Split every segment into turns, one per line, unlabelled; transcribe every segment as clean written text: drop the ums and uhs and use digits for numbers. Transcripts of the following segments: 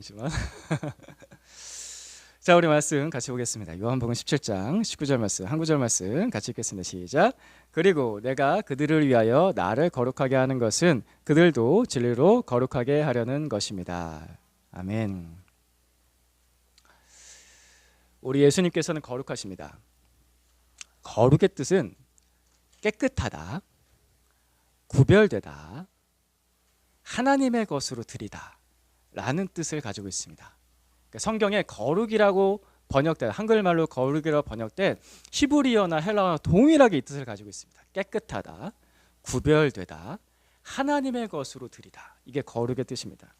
지만 자, 우리 말씀 같이 보겠습니다. 요한복음 17장 19절 말씀, 한 구절 말씀 같이 읽겠습니다. 시작. 그리고 내가 그들을 위하여 나를 거룩하게 하는 것은 그들도 진리로 거룩하게 하려는 것입니다. 아멘. 우리 예수님께서는 거룩하십니다. 거룩의 뜻은 깨끗하다, 구별되다, 하나님의 것으로 드리다 라는 뜻을 가지고 있습니다. 성경에 거룩이라고 번역된, 한글말로 거룩이라고 번역된 히브리어나 헬라어나 동일하게 이 뜻을 가지고 있습니다. 깨끗하다, 구별되다, 하나님의 것으로 드리다. 이게 거룩의 뜻입니다.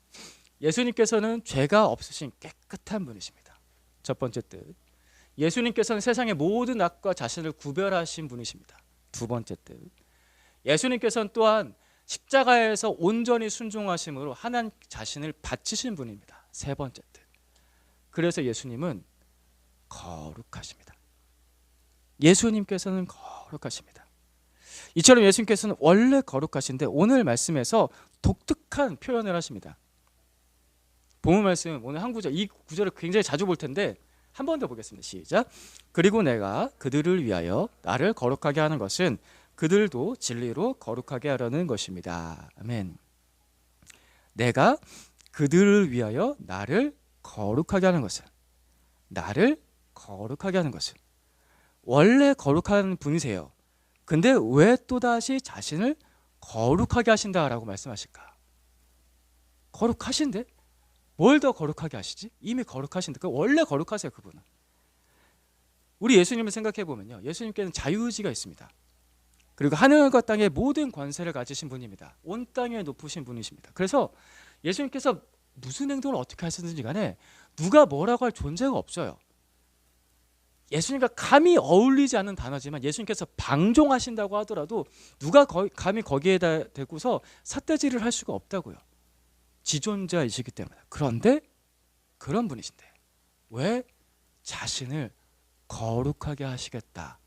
예수님께서는 죄가 없으신 깨끗한 분이십니다. 첫 번째 뜻. 예수님께서는 세상의 모든 악과 자신을 구별하신 분이십니다. 두 번째 뜻. 예수님께서는 또한 십자가에서 온전히 순종하심으로 하나님 자신을 바치신 분입니다. 세 번째 뜻. 그래서 예수님은 거룩하십니다. 예수님께서는 거룩하십니다. 이처럼 예수님께서는 원래 거룩하신데 오늘 말씀에서 독특한 표현을 하십니다. 본문 말씀 오늘 한 구절, 이 구절을 굉장히 자주 볼 텐데 한 번 더 보겠습니다. 시작. 그리고 내가 그들을 위하여 나를 거룩하게 하는 것은 그들도 진리로 거룩하게 하려는 것입니다. 아멘. 내가 그들을 위하여 나를 거룩하게 하는 것은, 나를 거룩하게 하는 것은, 원래 거룩한 분이세요. 근데 왜 또다시 자신을 거룩하게 하신다라고 말씀하실까? 거룩하신데? 뭘 더 거룩하게 하시지? 이미 거룩하신데, 원래 거룩하세요. 그분은. 우리 예수님을 생각해 보면요, 예수님께는 자유의지가 있습니다. 그리고 하늘과 땅의 모든 권세를 가지신 분입니다. 온 땅에 높으신 분이십니다. 그래서 예수님께서 무슨 행동을 어떻게 하시든지 간에 누가 뭐라고 할 존재가 없어요. 예수님과 감히 어울리지 않는 단어지만 예수님께서 방종하신다고 하더라도 누가 감히 거기에다 대고서 삿대질을 할 수가 없다고요. 지존자이시기 때문에. 그런데 그런 분이신데 왜 자신을 거룩하게 하시겠다라는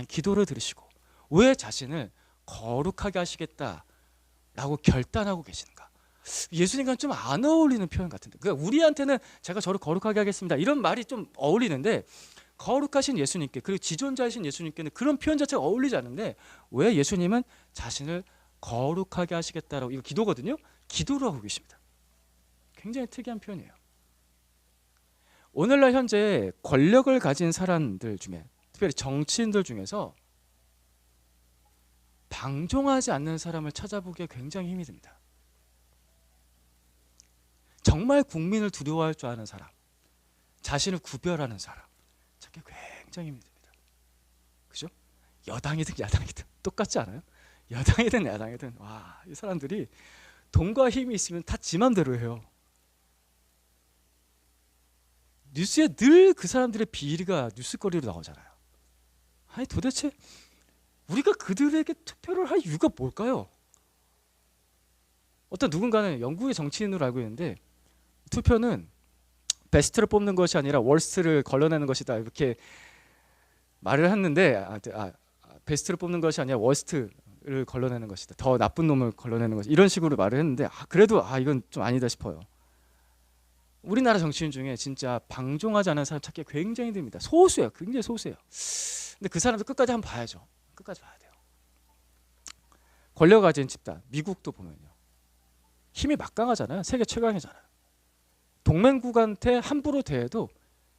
기도를 들으시고 왜 자신을 거룩하게 하시겠다라고 결단하고 계시는가? 예수님과는 좀 안 어울리는 표현 같은데, 그러니까 우리한테는 제가 저를 거룩하게 하겠습니다 이런 말이 좀 어울리는데 거룩하신 예수님께, 그리고 지존자이신 예수님께는 그런 표현 자체가 어울리지 않는데 왜 예수님은 자신을 거룩하게 하시겠다라고, 이거 기도거든요. 기도를 하고 계십니다. 굉장히 특이한 표현이에요. 오늘날 현재 권력을 가진 사람들 중에, 특별히 정치인들 중에서 방종하지 않는 사람을 찾아보기에 굉장히 힘이 듭니다. 정말 국민을 두려워할 줄 아는 사람, 자신을 구별하는 사람 찾기 굉장히 힘이 듭니다. 그죠? 여당이든 야당이든 똑같지 않아요? 여당이든 야당이든 와, 이 사람들이 돈과 힘이 있으면 다 지 맘대로 해요. 뉴스에 늘 그 사람들의 비리가 뉴스거리로 나오잖아요. 아니 도대체 우리가 그들에게 투표를 할 이유가 뭘까요? 어떤 누군가는 영국의 정치인으로 알고 있는데 투표는 베스트를 뽑는 것이 아니라 월스트를 걸러내는 것이다 이렇게 말을 했는데, 베스트를 뽑는 것이 아니라 월스트를 걸러내는 것이다, 더 나쁜 놈을 걸러내는 것이다, 이런 식으로 말을 했는데 그래도 이건 좀 아니다 싶어요. 우리나라 정치인 중에 진짜 방종하지 않은 사람 찾기 굉장히 힘듭니다. 소수예요. 굉장히 소수예요. 근데 그 사람도 끝까지 한번 봐야죠. 끝까지 봐야 돼요. 권력 가진 집단, 미국도 보면요, 힘이 막강하잖아요. 세계 최강이잖아요. 동맹국한테 함부로 대해도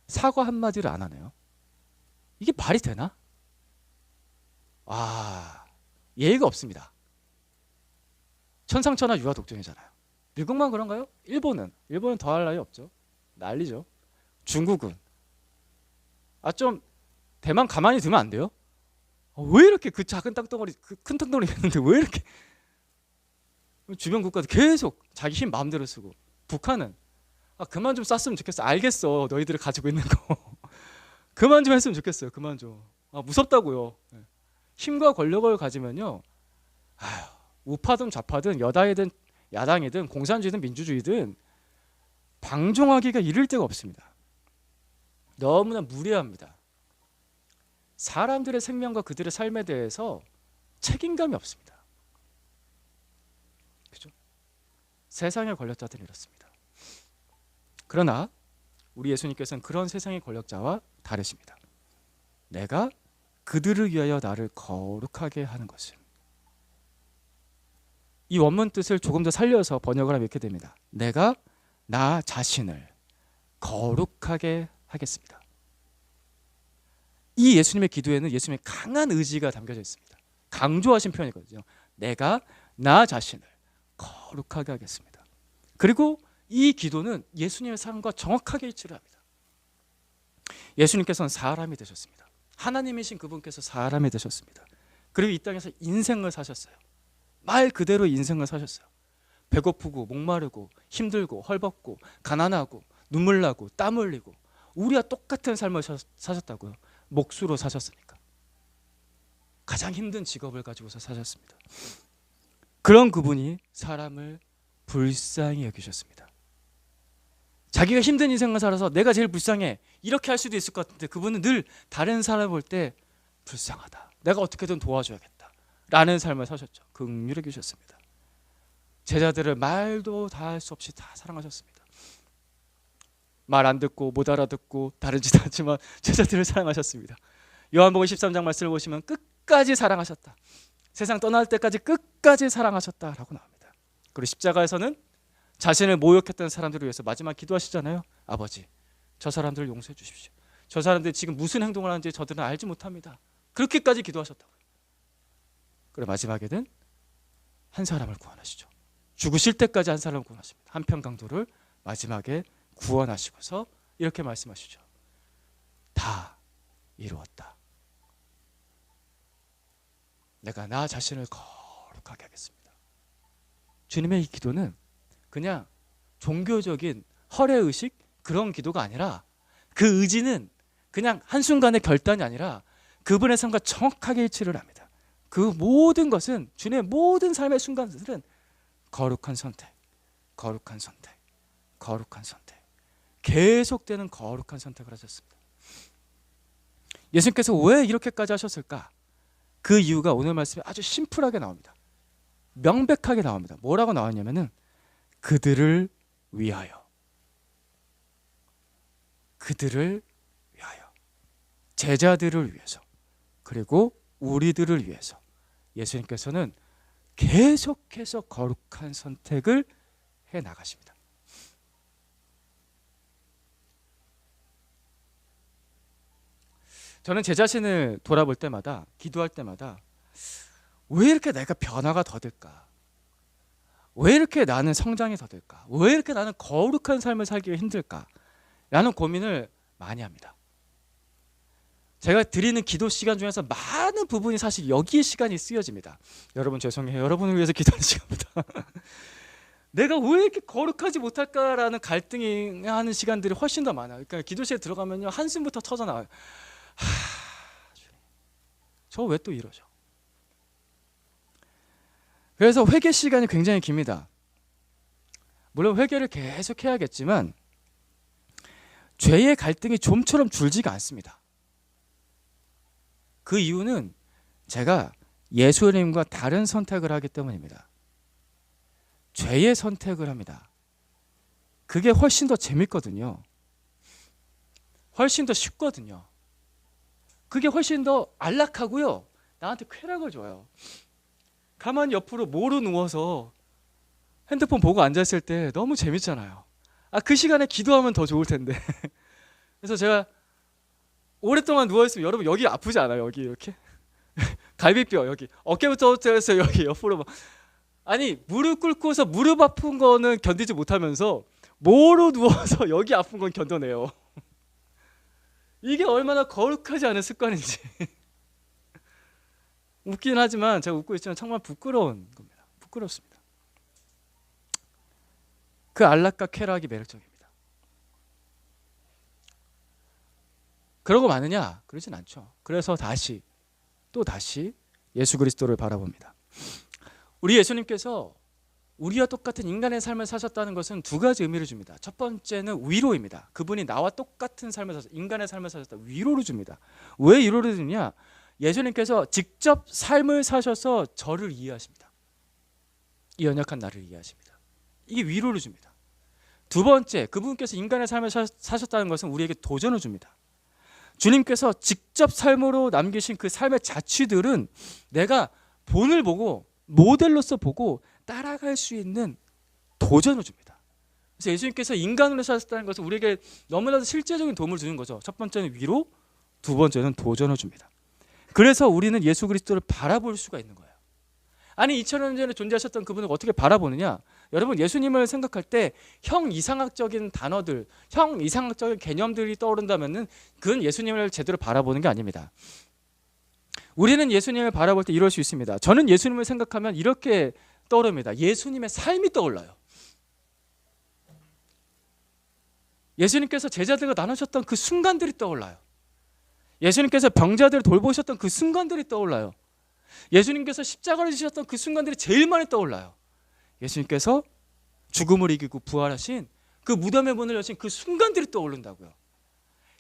사과 한마디를 안 하네요. 이게 말이 되나? 예의가 없습니다. 천상천하 유아독존이잖아요. 미국만 그런가요? 일본은 더할 나위 없죠. 난리죠. 중국은 좀 대만 가만히 두면 안 돼요? 왜 이렇게 그 작은 땅덩어리, 그 큰 땅덩어리 했는데 왜 이렇게 주변 국가도 계속 자기 힘 마음대로 쓰고, 북한은 그만 좀 쐈으면 좋겠어. 알겠어, 너희들이 가지고 있는 거 그만 좀 했으면 좋겠어요. 그만 좀. 무섭다고요. 힘과 권력을 가지면요, 우파든 좌파든 여당이든 야당이든 공산주의든 민주주의든 방종하기가 이를 데가 없습니다. 너무나 무례합니다. 사람들의 생명과 그들의 삶에 대해서 책임감이 없습니다. 그죠? 세상의 권력자들은 이렇습니다. 그러나 우리 예수님께서는 그런 세상의 권력자와 다르십니다. 내가 그들을 위하여 나를 거룩하게 하는 것은, 이 원문 뜻을 조금 더 살려서 번역을 하면 이렇게 됩니다. 내가 나 자신을 거룩하게 하겠습니다. 이 예수님의 기도에는 예수님의 강한 의지가 담겨져 있습니다. 강조하신 표현이거든요. 내가 나 자신을 거룩하게 하겠습니다. 그리고 이 기도는 예수님의 삶과 정확하게 일치를 합니다. 예수님께서는 사람이 되셨습니다. 하나님이신 그분께서 사람이 되셨습니다. 그리고 이 땅에서 인생을 사셨어요. 말 그대로 인생을 사셨어요. 배고프고 목마르고 힘들고 헐벗고 가난하고 눈물 나고 땀 흘리고 우리와 똑같은 삶을 사셨다고요. 목수로 사셨으니까. 가장 힘든 직업을 가지고서 사셨습니다. 그런 그분이 사람을 불쌍히 여기셨습니다. 자기가 힘든 인생을 살아서 내가 제일 불쌍해 이렇게 할 수도 있을 것 같은데, 그분은 늘 다른 사람을 볼 때 불쌍하다, 내가 어떻게든 도와줘야겠다 라는 삶을 사셨죠. 긍휼히 여기셨습니다. 제자들을 말도 다 할 수 없이 다 사랑하셨습니다. 말 안 듣고 못 알아듣고 다른 짓 하지만 제자들을 사랑하셨습니다. 요한복음 13장 말씀을 보시면 끝까지 사랑하셨다, 세상 떠날 때까지 끝까지 사랑하셨다라고 나옵니다. 그리고 십자가에서는 자신을 모욕했던 사람들을 위해서 마지막 기도하시잖아요. 아버지, 저 사람들을 용서해 주십시오. 저 사람들이 지금 무슨 행동을 하는지 저들은 알지 못합니다. 그렇게까지 기도하셨다고요. 그리고 마지막에는 한 사람을 구원하시죠. 죽으실 때까지 한 사람을 구원하십니다. 한평강도를 마지막에 구원하시고서 이렇게 말씀하시죠. 다 이루었다. 내가 나 자신을 거룩하게 하겠습니다. 주님의 이 기도는 그냥 종교적인 허례의식 그런 기도가 아니라, 그 의지는 그냥 한순간의 결단이 아니라 그분의 삶과 정확하게 일치를 합니다. 그 모든 것은, 주님의 모든 삶의 순간들은 거룩한 선택, 거룩한 선택, 거룩한 선택, 계속되는 거룩한 선택을 하셨습니다. 예수님께서 왜 이렇게까지 하셨을까? 그 이유가 오늘 말씀에 아주 심플하게 나옵니다. 명백하게 나옵니다. 뭐라고 나왔냐면은 그들을 위하여, 그들을 위하여, 제자들을 위해서, 그리고 우리들을 위해서 예수님께서는 계속해서 거룩한 선택을 해 나가십니다. 저는 제 자신을 돌아볼 때마다, 기도할 때마다 왜 이렇게 내가 변화가 더딜까? 왜 이렇게 나는 성장이 더딜까? 왜 이렇게 나는 거룩한 삶을 살기가 힘들까? 라는 고민을 많이 합니다. 제가 드리는 기도 시간 중에서 많은 부분이 사실 여기에 시간이 쓰여집니다. 여러분 죄송해요. 여러분을 위해서 기도하는 시간보다 내가 왜 이렇게 거룩하지 못할까라는 갈등이 하는 시간들이 훨씬 더 많아요. 그러니까 기도실에 들어가면요, 한숨부터 터져나와요. 저 왜 또 이러죠? 그래서 회개 시간이 굉장히 깁니다. 물론 회개를 계속 해야겠지만 죄의 갈등이 좀처럼 줄지가 않습니다. 그 이유는 제가 예수님과 다른 선택을 하기 때문입니다. 죄의 선택을 합니다. 그게 훨씬 더 재밌거든요. 훨씬 더 쉽거든요. 그게 훨씬 더 안락하고요, 나한테 쾌락을 줘요. 가만히 옆으로 모로 누워서 핸드폰 보고 앉아있을 때 너무 재밌잖아요. 그 시간에 기도하면 더 좋을 텐데. 그래서 제가 오랫동안 누워있으면, 여러분 여기 아프지 않아요? 여기 이렇게 갈비뼈 여기 어깨부터 해서 여기 옆으로 막, 아니 무릎 꿇고서 무릎 아픈 거는 견디지 못하면서 모로 누워서 여기 아픈 건 견뎌내요. 이게 얼마나 거룩하지 않은 습관인지. 웃긴 하지만 제가 웃고 있지만 정말 부끄러운 겁니다. 부끄럽습니다. 그 안락과 쾌락이 매력적입니다. 그러고 마느냐? 그러진 않죠. 그래서 또 다시 예수 그리스도를 바라봅니다. 우리 예수님께서 우리와 똑같은 인간의 삶을 사셨다는 것은 두 가지 의미를 줍니다. 첫 번째는 위로입니다. 그분이 나와 똑같은 삶을 사셨다, 인간의 삶을 사셨다, 위로를 줍니다. 왜 위로를 주냐? 예수님께서 직접 삶을 사셔서 저를 이해하십니다. 이 연약한 나를 이해하십니다. 이게 위로를 줍니다. 두 번째, 그분께서 인간의 삶을 사셨다는 것은 우리에게 도전을 줍니다. 주님께서 직접 삶으로 남기신 그 삶의 자취들은 내가 본을 보고 모델로서 보고 따라갈 수 있는 도전을 줍니다. 그래서 예수님께서 인간으로 사셨다는 것은 우리에게 너무나도 실제적인 도움을 주는 거죠. 첫 번째는 위로, 두 번째는 도전을 줍니다. 그래서 우리는 예수 그리스도를 바라볼 수가 있는 거예요. 아니 2000년 전에 존재하셨던 그분을 어떻게 바라보느냐? 여러분, 예수님을 생각할 때 형 이상학적인 단어들, 형 이상학적인 개념들이 떠오른다면은 그건 예수님을 제대로 바라보는 게 아닙니다. 우리는 예수님을 바라볼 때 이럴 수 있습니다. 저는 예수님을 생각하면 이렇게 떠오릅니다. 예수님의 삶이 떠올라요. 예수님께서 제자들과 나누셨던 그 순간들이 떠올라요. 예수님께서 병자들을 돌보셨던 그 순간들이 떠올라요. 예수님께서 십자가를 지셨던 그 순간들이 제일 많이 떠올라요. 예수님께서 죽음을 이기고 부활하신 그 무덤의 문을 여신 그 순간들이 떠오른다고요.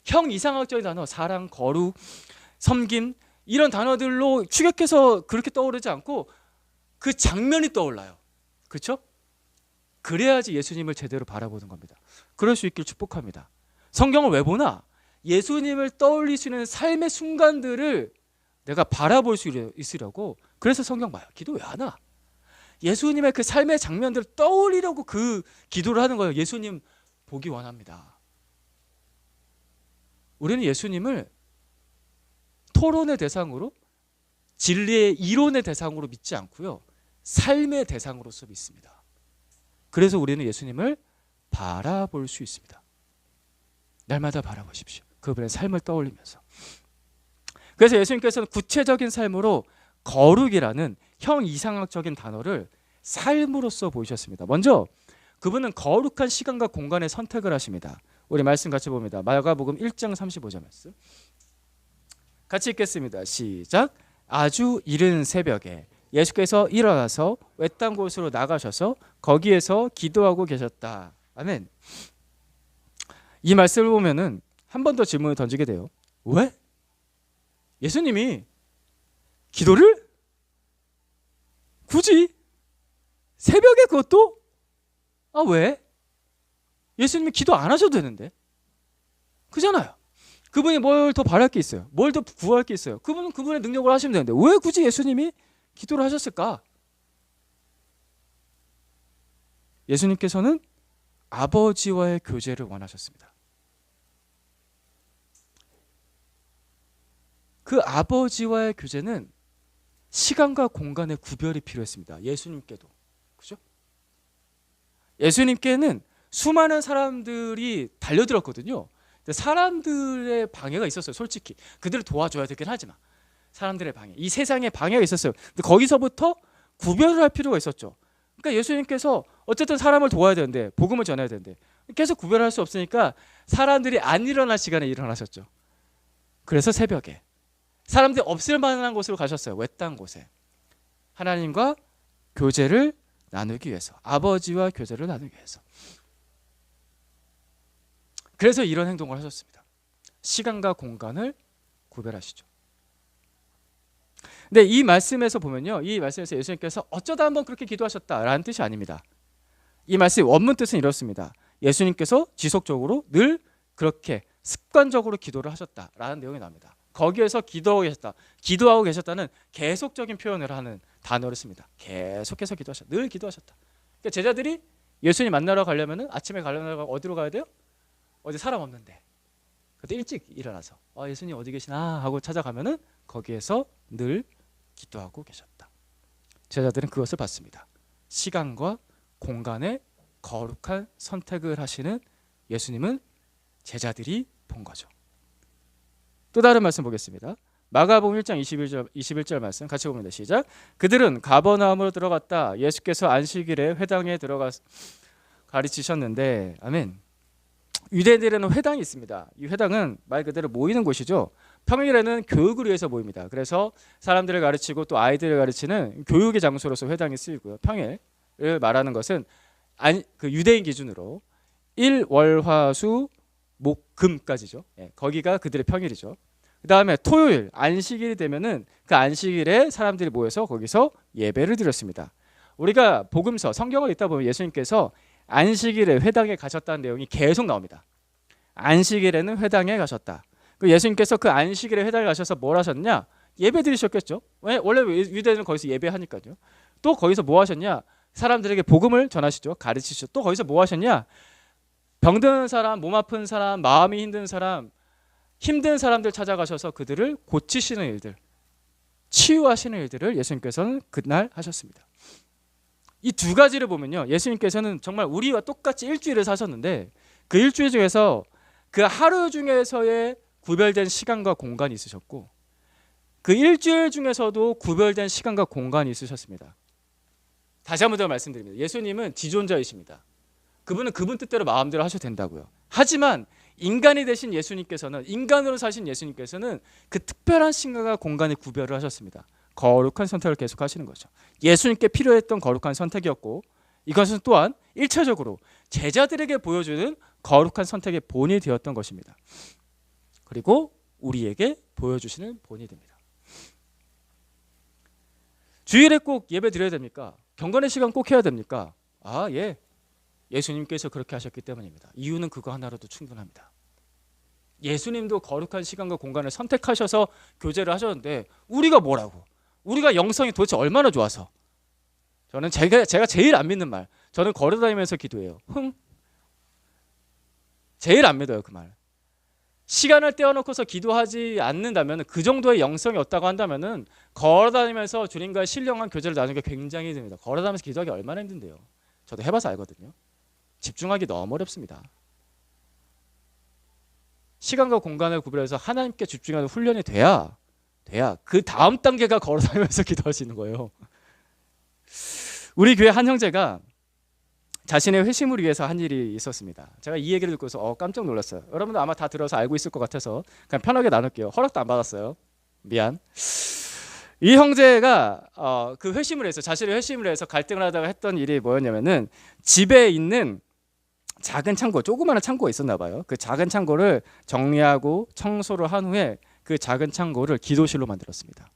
형 이상학적인 단어, 사랑, 거룩, 섬김 이런 단어들로 추격해서 그렇게 떠오르지 않고 그 장면이 떠올라요. 그렇죠? 그래야지 예수님을 제대로 바라보는 겁니다. 그럴 수 있길 축복합니다. 성경을 왜 보나? 예수님을 떠올릴 수 있는 삶의 순간들을 내가 바라볼 수 있으려고. 그래서 성경 봐요. 기도 왜 하나? 예수님의 그 삶의 장면들을 떠올리려고 그 기도를 하는 거예요. 예수님 보기 원합니다. 우리는 예수님을 토론의 대상으로, 진리의 이론의 대상으로 믿지 않고요, 삶의 대상으로서 믿습니다. 그래서 우리는 예수님을 바라볼 수 있습니다. 날마다 바라보십시오. 그분의 삶을 떠올리면서. 그래서 예수님께서는 구체적인 삶으로 거룩이라는 형 이상학적인 단어를 삶으로써 보이셨습니다. 먼저 그분은 거룩한 시간과 공간의 선택을 하십니다. 우리 말씀 같이 봅니다. 마가복음 1장 35절 말씀 같이 읽겠습니다. 시작. 아주 이른 새벽에 예수께서 일어나서 외딴 곳으로 나가셔서 거기에서 기도하고 계셨다. 아멘. 이 말씀을 보면은 한 번 더 질문을 던지게 돼요. 왜? 예수님이 기도를 굳이 새벽에 그것도? 왜? 예수님이 기도 안 하셔도 되는데. 그잖아요. 그분이 뭘 더 바랄 게 있어요? 뭘 더 구할 게 있어요? 그분은 그분의 능력으로 하시면 되는데 왜 굳이 예수님이 기도를 하셨을까? 예수님께서는 아버지와의 교제를 원하셨습니다. 그 아버지와의 교제는 시간과 공간의 구별이 필요했습니다. 예수님께도. 그죠? 예수님께는 수많은 사람들이 달려들었거든요. 근데 사람들의 방해가 있었어요. 솔직히. 그들을 도와줘야 되긴 하지만. 사람들의 방해. 이 세상에 방해가 있었어요. 근데 거기서부터 구별을 할 필요가 있었죠. 그러니까 예수님께서 어쨌든 사람을 도와야 되는데, 복음을 전해야 되는데 계속 구별할 수 없으니까 사람들이 안 일어날 시간에 일어나셨죠. 그래서 새벽에 사람들이 없을 만한 곳으로 가셨어요. 외딴 곳에. 하나님과 교제를 나누기 위해서. 아버지와 교제를 나누기 위해서. 그래서 이런 행동을 하셨습니다. 시간과 공간을 구별하시죠. 근데 이 말씀에서 보면요, 이 말씀에서 예수님께서 어쩌다 한번 그렇게 기도하셨다라는 뜻이 아닙니다. 이 말씀 원문 뜻은 이렇습니다. 예수님께서 지속적으로 늘 그렇게 습관적으로 기도를 하셨다라는 내용이 나옵니다. 거기에서 기도하고 계셨다. 기도하고 계셨다는 계속적인 표현을 하는 단어를 씁니다. 계속해서 기도하셨다. 늘 기도하셨다. 그러니까 제자들이 예수님 만나러 가려면 아침에 가려면 어디로 가야 돼요? 어디 사람 없는데. 그때 일찍 일어나서 예수님 어디 계시나 하고 찾아가면은 거기에서 늘 기도하고 계셨다. 제자들은 그것을 봤습니다. 시간과 공간의 거룩한 선택을 하시는 예수님은 제자들이 본 거죠. 또 다른 말씀 보겠습니다. 마가복음 1장 21절 말씀 같이 봅니다. 시작. 그들은 가버나움으로 들어갔다. 예수께서 안식일에 회당에 들어가 가르치셨는데, 아멘. 유대인들에는 회당이 있습니다. 이 회당은 말 그대로 모이는 곳이죠. 평일에는 교육을 위해서 모입니다. 그래서 사람들을 가르치고 또 아이들을 가르치는 교육의 장소로서 회당이 쓰이고요. 평일을 말하는 것은 그 유대인 기준으로 일, 월, 화, 수, 목, 금까지죠. 거기가 그들의 평일이죠. 그 다음에 토요일, 안식일이 되면은 그 안식일에 사람들이 모여서 거기서 예배를 드렸습니다. 우리가 복음서, 성경을 읽다 보면 예수님께서 안식일에 회당에 가셨다는 내용이 계속 나옵니다. 안식일에는 회당에 가셨다. 그 예수님께서 그 안식일에 회당에 가셔서 뭘 하셨냐? 예배 드리셨겠죠. 원래 유대인은 거기서 예배하니까요. 또 거기서 뭐 하셨냐? 사람들에게 복음을 전하시죠. 가르치시죠. 또 거기서 뭐 하셨냐? 병든 사람, 몸 아픈 사람, 마음이 힘든 사람, 힘든 사람들 찾아가셔서 그들을 고치시는 일들, 치유하시는 일들을 예수님께서는 그날 하셨습니다. 이 두 가지를 보면요, 예수님께서는 정말 우리와 똑같이 일주일을 사셨는데 그 일주일 중에서 그 하루 중에서의 구별된 시간과 공간이 있으셨고 그 일주일 중에서도 구별된 시간과 공간이 있으셨습니다. 다시 한번 더 말씀드립니다. 예수님은 지존자이십니다. 그분은 그분 뜻대로 마음대로 하셔도 된다고요. 하지만 인간이 되신 예수님께서는, 인간으로 사신 예수님께서는 그 특별한 시간과 공간의 구별을 하셨습니다. 거룩한 선택을 계속 하시는 거죠. 예수님께 필요했던 거룩한 선택이었고 이것은 또한 일차적으로 제자들에게 보여주는 거룩한 선택의 본이 되었던 것입니다. 그리고 우리에게 보여주시는 본이 됩니다. 주일에 꼭 예배 드려야 됩니까? 경건의 시간 꼭 해야 됩니까? 예. 예수님께서 그렇게 하셨기 때문입니다. 이유는 그거 하나로도 충분합니다. 예수님도 거룩한 시간과 공간을 선택하셔서 교제를 하셨는데 우리가 뭐라고? 우리가 영성이 도대체 얼마나 좋아서? 저는 제가 제일 안 믿는 말. 저는 걸어다니면서 기도해요. 제일 안 믿어요, 그 말. 시간을 떼어놓고서 기도하지 않는다면, 그 정도의 영성이 없다고 한다면은 걸어다니면서 주님과의 신령한 교제를 나누는 게 굉장히 힘듭니다. 걸어다니면서 기도하기 얼마나 힘든데요. 저도 해봐서 알거든요. 집중하기 너무 어렵습니다. 시간과 공간을 구별해서 하나님께 집중하는 훈련이 돼야 그 다음 단계가 걸어다니면서 기도할 수 있는 거예요. 우리 교회 한 형제가 자신의 회심을 위해서 한 일이 있었습니다. 제가 이 얘기를 듣고서 깜짝 놀랐어요. 여러분도 아마 다 들어서 알고 있을 것 같아서 그냥 편하게 나눌게요. 허락도 안 받았어요. 미안. 이 형제가 그 회심을 해서, 자신의 회심을 해서 갈등을 하다가 했던 일이 뭐였냐면은 집에 있는 작은 창고, 조그마한 창고가 있었나 봐요. 그 작은 창고를 정리하고 청소를 한 후에 그 작은 창고를 기도실로 만들었습니다.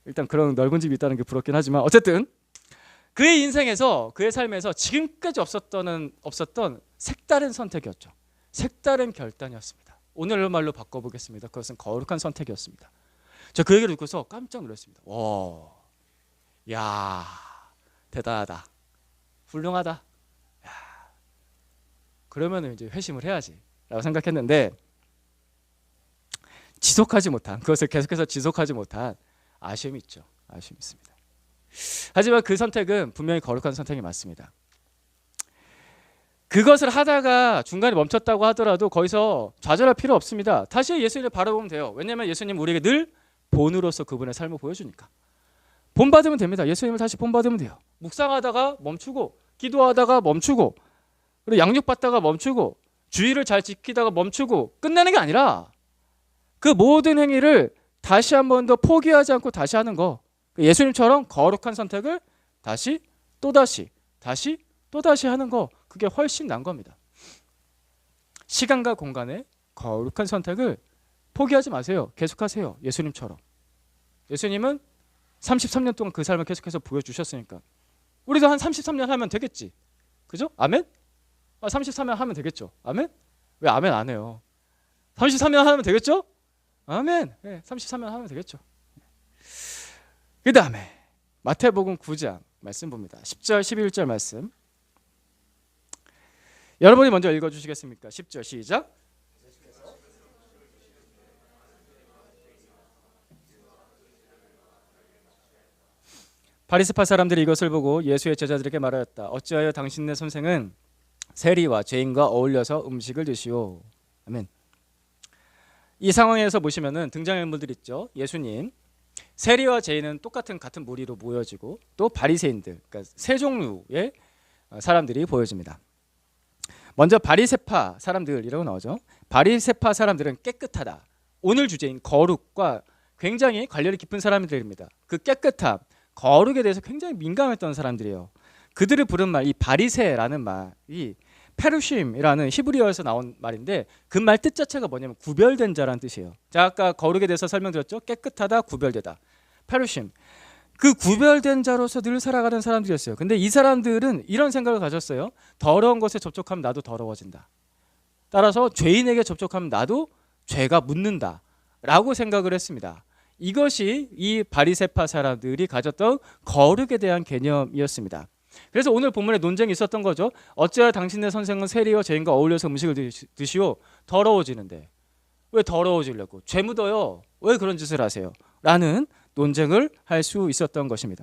일단 그런 넓은 집이 있다는 게 부럽긴 하지만 어쨌든 그의 인생에서, 그의 삶에서 지금까지 없었던 색다른 선택이었죠. 색다른 결단이었습니다. 오늘날 말로 바꿔보겠습니다. 그것은 거룩한 선택이었습니다. 저 그 얘기를 듣고서 깜짝 놀랐습니다. 야, 대단하다, 훌륭하다. 그러면 이제 회심을 해야지라고 생각했는데 지속하지 못한, 그것을 계속해서 지속하지 못한 아쉬움이 있죠. 아쉬움이 있습니다. 하지만 그 선택은 분명히 거룩한 선택이 맞습니다. 그것을 하다가 중간에 멈췄다고 하더라도 거기서 좌절할 필요 없습니다. 다시 예수님을 바라보면 돼요. 왜냐하면 예수님은 우리에게 늘 본으로서 그분의 삶을 보여주니까. 본받으면 됩니다. 예수님을 다시 본받으면 돼요. 묵상하다가 멈추고, 기도하다가 멈추고, 그리고 양육받다가 멈추고, 주의를 잘 지키다가 멈추고 끝내는 게 아니라 그 모든 행위를 다시 한 번 더 포기하지 않고 다시 하는 거. 예수님처럼 거룩한 선택을 다시 또다시 하는 거, 그게 훨씬 나은 겁니다. 시간과 공간의 거룩한 선택을 포기하지 마세요. 계속하세요. 예수님처럼. 예수님은 33년 동안 그 삶을 계속해서 보여주셨으니까 우리도 한 33년 하면 되겠지. 그죠? 아멘? 33년 하면 되겠죠. 아멘? 왜 아멘 안 해요? 33년 하면 되겠죠? 아멘. 33년 하면 되겠죠. 그 다음에 마태복음 9장 말씀 봅니다. 10절 11절 말씀. 여러분이 먼저 읽어주시겠습니까? 10절 시작. 바리새파 사람들이 이것을 보고 예수의 제자들에게 말하였다. 어찌하여 당신네 선생은 세리와 죄인과 어울려서 음식을 드시오. 아멘. 이 상황에서 보시면은 등장인물들 있죠. 예수님, 세리와 죄인은 같은 무리로 모여지고 또 바리새인들, 그러니까 세 종류의 사람들이 보여집니다. 먼저 바리새파 사람들이라고 나오죠. 바리새파 사람들은 깨끗하다. 오늘 주제인 거룩과 굉장히 관련이 깊은 사람들입니다. 그 깨끗함, 거룩에 대해서 굉장히 민감했던 사람들이에요. 그들을 부른 말, 이 바리새라는 말이 페루심이라는 히브리어에서 나온 말인데 그 말 뜻 자체가 뭐냐면 구별된 자라는 뜻이에요. 자, 아까 거룩에 대해서 설명드렸죠. 깨끗하다, 구별되다. 페루심. 그 구별된 자로서 늘 살아가는 사람들이었어요. 근데 이 사람들은 이런 생각을 가졌어요. 더러운 것에 접촉하면 나도 더러워진다. 따라서 죄인에게 접촉하면 나도 죄가 묻는다 라고 생각을 했습니다. 이것이 이 바리새파 사람들이 가졌던 거룩에 대한 개념이었습니다. 그래서 오늘 본문에 논쟁이 있었던 거죠. 어찌하여 당신의 선생은 세리와 죄인과 어울려서 음식을 드시오 더러워지는데. 왜 더러워지려고? 죄 묻어요. 왜 그런 짓을 하세요? 라는 논쟁을 할 수 있었던 것입니다.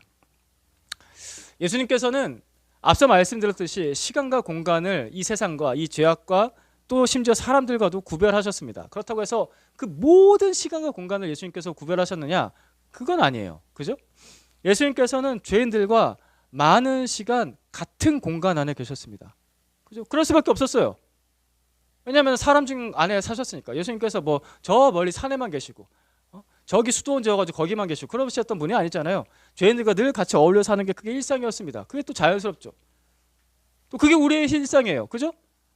예수님께서는 앞서 말씀드렸듯이 시간과 공간을 이 세상과 이 죄악과 또 심지어 사람들과도 구별하셨습니다. 그렇다고 해서 그 모든 시간과 공간을 예수님께서 구별하셨느냐? 그건 아니에요. 그죠? 예수님께서는 죄인들과 많은 시간 같은 공간 안에 계셨습니다. 그죠? 그럴 수밖에 없었어요. 왜냐하면 사람 중 안에 사셨으니까. 예수님께서 뭐 저 멀리 산에만 계시고 저기 수도원 지어가지고 거기만 계시고 그러셨던 분이 아니잖아요. 죄인들과 늘 같이 어울려 사는 게 그게 일상이었습니다. 그게 또 자연스럽죠. 또 그게 우리의 일상이에요. 그죠?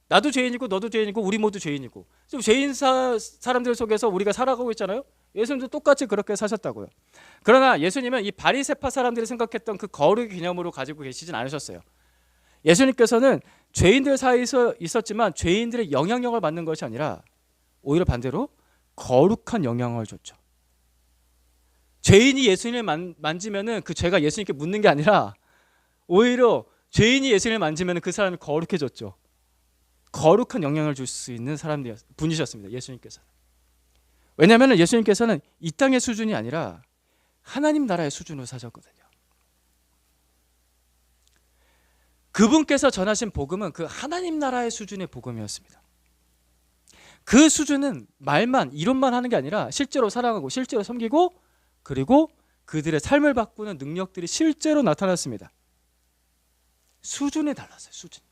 나도 죄인이고 너도 죄인이고 우리 모두 죄인이고 좀 죄인 사람들 속에서 우리가 살아가고 있잖아요. 예수님도 똑같이 그렇게 사셨다고요. 그러나 예수님은 이 바리새파 사람들이 생각했던 그 거룩의 개념으로 가지고 계시진 않으셨어요. 예수님께서는 죄인들 사이에서 있었지만 죄인들의 영향력을 받는 것이 아니라 오히려 반대로 거룩한 영향을 줬죠. 죄인이 예수님을 만지면은 그 죄가 예수님께 묻는 게 아니라 오히려 죄인이 예수님을 만지면은 그 사람이 거룩해졌죠. 거룩한 영향을 줄 수 있는 분이셨습니다. 예수님께서는. 왜냐하면 예수님께서는 이 땅의 수준이 아니라 하나님 나라의 수준으로 사셨거든요. 그분께서 전하신 복음은 그 하나님 나라의 수준의 복음이었습니다. 그 수준은 말만 이론만 하는 게 아니라 실제로 사랑하고 실제로 섬기고 그리고 그들의 삶을 바꾸는 능력들이 실제로 나타났습니다. 수준이 달랐어요. 수준.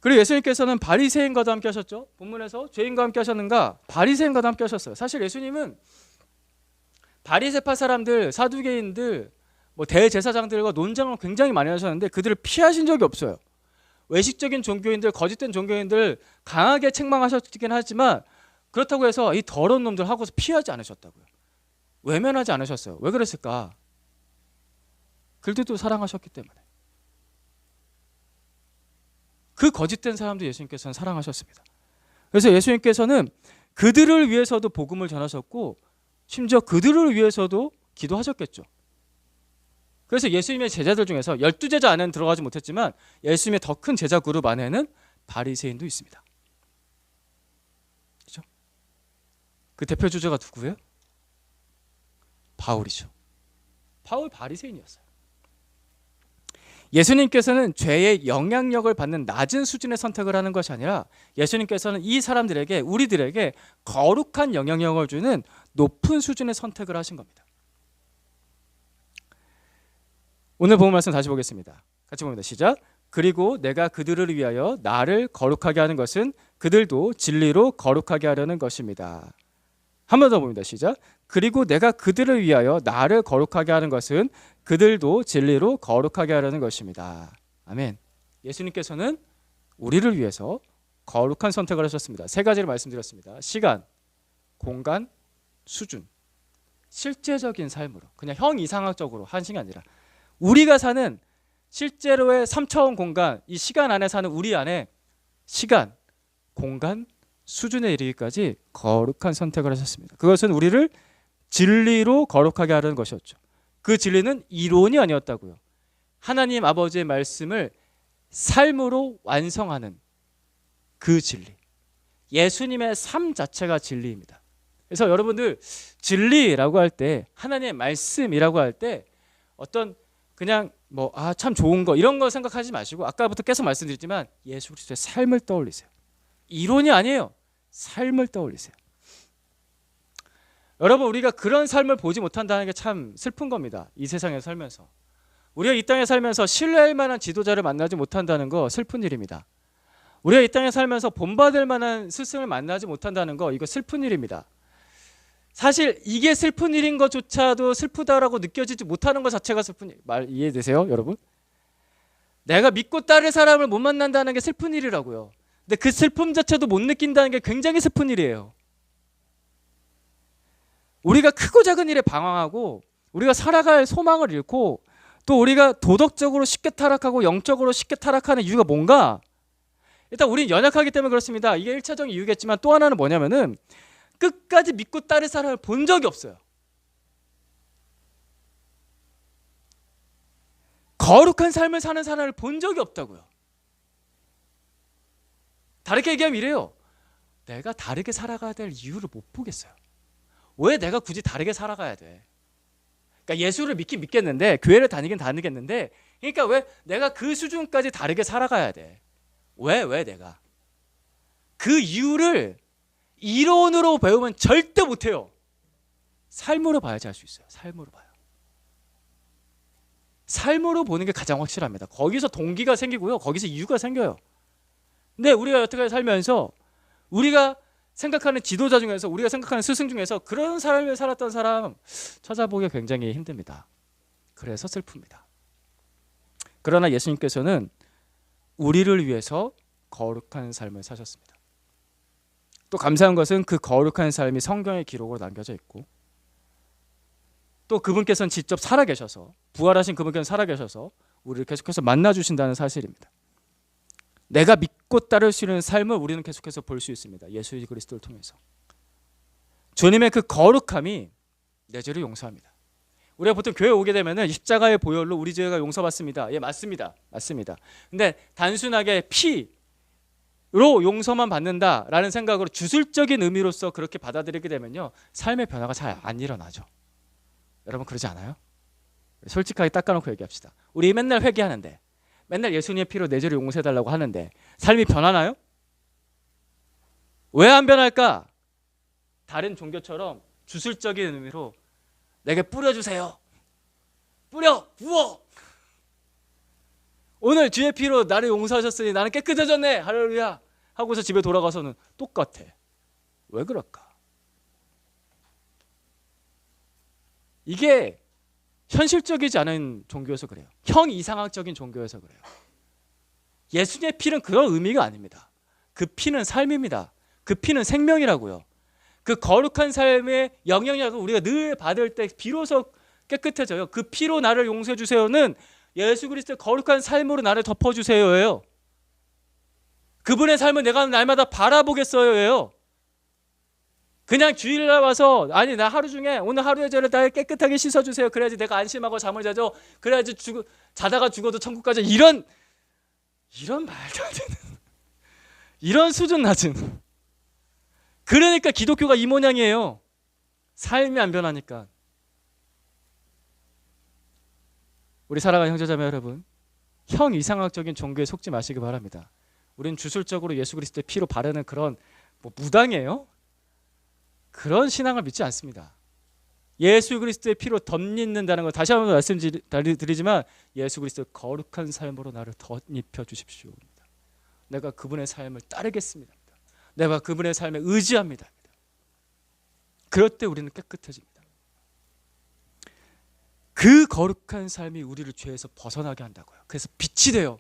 그리고 예수님께서는 바리새인과도 함께 하셨죠. 본문에서 죄인과 함께 하셨는가? 바리새인과도 함께 하셨어요. 사실 예수님은 바리새파 사람들, 사두개인들, 뭐 대제사장들과 논쟁을 굉장히 많이 하셨는데 그들을 피하신 적이 없어요. 외식적인 종교인들, 거짓된 종교인들 강하게 책망하셨긴 하지만 그렇다고 해서 이 더러운 놈들 하고서 피하지 않으셨다고요. 외면하지 않으셨어요. 왜 그랬을까? 그들도 사랑하셨기 때문에. 그 거짓된 사람도 예수님께서는 사랑하셨습니다. 그래서 예수님께서는 그들을 위해서도 복음을 전하셨고 심지어 그들을 위해서도 기도하셨겠죠. 그래서 예수님의 제자들 중에서 12제자 안에는 들어가지 못했지만 예수님의 더 큰 제자 그룹 안에는 바리새인도 있습니다. 그렇죠? 그 대표 주자가 누구예요? 바울이죠. 바울 바리새인이었어요. 예수님께서는 죄의 영향력을 받는 낮은 수준의 선택을 하는 것이 아니라 예수님께서는 이 사람들에게 우리들에게 거룩한 영향력을 주는 높은 수준의 선택을 하신 겁니다. 오늘 본 말씀 다시 보겠습니다. 같이 봅니다. 시작. 그리고 내가 그들을 위하여 나를 거룩하게 하는 것은 그들도 진리로 거룩하게 하려는 것입니다. 한 번 더 봅니다. 시작. 그리고 내가 그들을 위하여 나를 거룩하게 하는 것은 그들도 진리로 거룩하게 하려는 것입니다. 아멘. 예수님께서는 우리를 위해서 거룩한 선택을 하셨습니다. 세 가지를 말씀드렸습니다. 시간, 공간, 수준. 실제적인 삶으로 그냥 형이상학적으로 하신 게 아니라 우리가 사는 실제로의 3차원 공간, 이 시간 안에 사는 우리 안에 시간, 공간, 수준에 이르기까지 거룩한 선택을 하셨습니다. 그것은 우리를 진리로 거룩하게 하려는 것이었죠. 그 진리는 이론이 아니었다고요. 하나님 아버지의 말씀을 삶으로 완성하는 그 진리. 예수님의 삶 자체가 진리입니다. 그래서 여러분들 진리라고 할 때 하나님의 말씀이라고 할 때 어떤 그냥 뭐 참 좋은 거 이런 거 생각하지 마시고 아까부터 계속 말씀드렸지만 예수 그리스도의 삶을 떠올리세요. 이론이 아니에요. 삶을 떠올리세요. 여러분 우리가 그런 삶을 보지 못한다는 게 참 슬픈 겁니다. 이 세상에 살면서. 우리가 이 땅에 살면서 신뢰할 만한 지도자를 만나지 못한다는 거 슬픈 일입니다. 우리가 이 땅에 살면서 본받을 만한 스승을 만나지 못한다는 거 이거 슬픈 일입니다. 사실 이게 슬픈 일인 것조차도 슬프다라고 느껴지지 못하는 것 자체가 슬픈 일. 말 이해되세요 여러분? 내가 믿고 따를 사람을 못 만난다는 게 슬픈 일이라고요. 근데 그 슬픔 자체도 못 느낀다는 게 굉장히 슬픈 일이에요. 우리가 크고 작은 일에 방황하고 우리가 살아갈 소망을 잃고 또 우리가 도덕적으로 쉽게 타락하고 영적으로 쉽게 타락하는 이유가 뭔가? 일단 우리는 연약하기 때문에 그렇습니다. 이게 1차적인 이유겠지만 또 하나는 뭐냐면은 끝까지 믿고 따를 사람을 본 적이 없어요. 거룩한 삶을 사는 사람을 본 적이 없다고요. 다르게 얘기하면 이래요. 내가 다르게 살아가야 될 이유를 못 보겠어요. 왜 내가 굳이 다르게 살아가야 돼? 그러니까 예수를 믿긴 믿겠는데 교회를 다니긴 다니겠는데 그러니까 왜 내가 그 수준까지 다르게 살아가야 돼? 왜 내가? 그 이유를 이론으로 배우면 절대 못해요. 삶으로 봐야지 알 수 있어요. 삶으로 봐요. 삶으로 보는 게 가장 확실합니다. 거기서 동기가 생기고요. 거기서 이유가 생겨요. 근데 우리가 여태까지 살면서 우리가 생각하는 지도자 중에서 우리가 생각하는 스승 중에서 그런 삶을 살았던 사람 찾아보기가 굉장히 힘듭니다. 그래서 슬픕니다. 그러나 예수님께서는 우리를 위해서 거룩한 삶을 사셨습니다. 또 감사한 것은 그 거룩한 삶이 성경의 기록으로 남겨져 있고 또 그분께서는 직접 살아계셔서 부활하신 그분께서는 살아계셔서 우리를 계속해서 만나주신다는 사실입니다. 내가 믿고 따를 수 있는 삶을 우리는 계속해서 볼 수 있습니다. 예수 그리스도를 통해서. 주님의 그 거룩함이 내 죄를 용서합니다. 우리가 보통 교회 오게 되면 십자가의 보혈로 우리 죄가 용서받습니다. 예, 맞습니다. 근데 단순하게 피로 용서만 받는다라는 생각으로 주술적인 의미로서 그렇게 받아들이게 되면요, 삶의 변화가 잘 안 일어나죠. 여러분 그러지 않아요? 솔직하게 닦아놓고 얘기합시다. 우리 맨날 회개하는데 맨날 예수님의 피로 내 죄를 용서해달라고 하는데 삶이 변하나요? 왜 안 변할까? 다른 종교처럼 주술적인 의미로 내게 뿌려주세요. 부어. 오늘 주의 피로 나를 용서하셨으니 나는 깨끗해졌네. 할렐루야. 하고서 집에 돌아가서는 똑같아. 왜 그럴까? 이게 현실적이지 않은 종교여서 그래요. 형이상학적인 종교여서 그래요. 예수님의 피는 그런 의미가 아닙니다. 그 피는 삶입니다. 그 피는 생명이라고요. 그 거룩한 삶의 영향력을 우리가 늘 받을 때 비로소 깨끗해져요. 그 피로 나를 용서해 주세요는 예수 그리스도의 거룩한 삶으로 나를 덮어주세요예요. 그분의 삶을 내가 날마다 바라보겠어요예요. 그냥 주일날 와서 아니 나 하루 중에 오늘 하루의 죄를 다 깨끗하게 씻어주세요. 그래야지 내가 안심하고 잠을 자죠. 그래야지 자다가 죽어도 천국 가죠. 이런 말도 안 되는 이런 수준 낮은. 그러니까 기독교가 이 모양이에요. 삶이 안 변하니까. 우리 사랑하는 형제자매 여러분, 형이상학적인 종교에 속지 마시기 바랍니다. 우리는 주술적으로 예수 그리스도의 피로 바르는 그런 무당이에요? 그런 신앙을 믿지 않습니다. 예수 그리스도의 피로 덧입는다는 것 다시 한번 말씀드리지만 예수 그리스도의 거룩한 삶으로 나를 덧입혀 주십시오. 내가 그분의 삶을 따르겠습니다. 내가 그분의 삶에 의지합니다. 그럴 때 우리는 깨끗해집니다. 그 거룩한 삶이 우리를 죄에서 벗어나게 한다고요. 그래서 빛이 돼요.